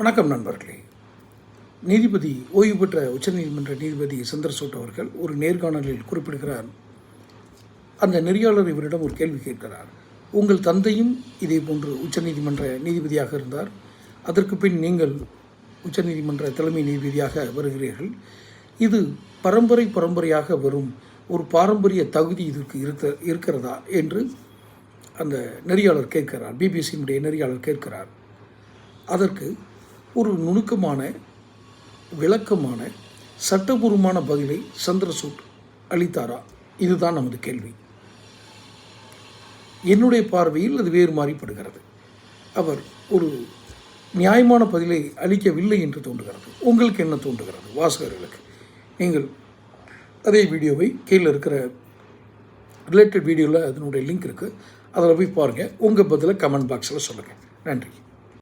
வணக்கம் நண்பர்களே. நீதிபதி ஓய்வு பெற்ற உச்சநீதிமன்ற நீதிபதி சந்திரசூட் அவர்கள் ஒரு நேர்காணலில் குறிப்பிடுகிறார். அந்த நெறியாளர் இவரிடம் ஒரு கேள்வி கேட்கிறார். உங்கள் தந்தையும் இதே போன்று உச்சநீதிமன்ற நீதிபதியாக இருந்தார். அதற்கு பின் நீங்கள் உச்சநீதிமன்ற தலைமை நீதிபதியாக வருகிறீர்கள். இது பரம்பரையாக வரும் ஒரு பாரம்பரிய தகுதி இதற்கு இருக்கிறதா என்று அந்த நெறியாளர் கேட்கிறார். பிபிசியினுடைய நெறியாளர் கேட்கிறார். அதற்கு ஒரு நுணுக்கமான விளக்கமான சட்டபூர்வமான பதிலை சந்திரசூட் அளித்தாரா? இதுதான் நமது கேள்வி. என்னுடைய பார்வையில் அது வேறு மாறிப்படுகிறது. அவர் ஒரு நியாயமான பதிலை அளிக்கவில்லை என்று தோன்றுகிறது. உங்களுக்கு என்ன தோன்றுகிறது வாசகர்களுக்கு? நீங்கள் அதே வீடியோவை கீழே இருக்கிற ரிலேட்டட் வீடியோவில் அதனுடைய லிங்க் இருக்குது, அதில் போய் பாருங்கள். உங்கள் பதிலை கமெண்ட் பாக்ஸில் சொல்லுங்கள். நன்றி.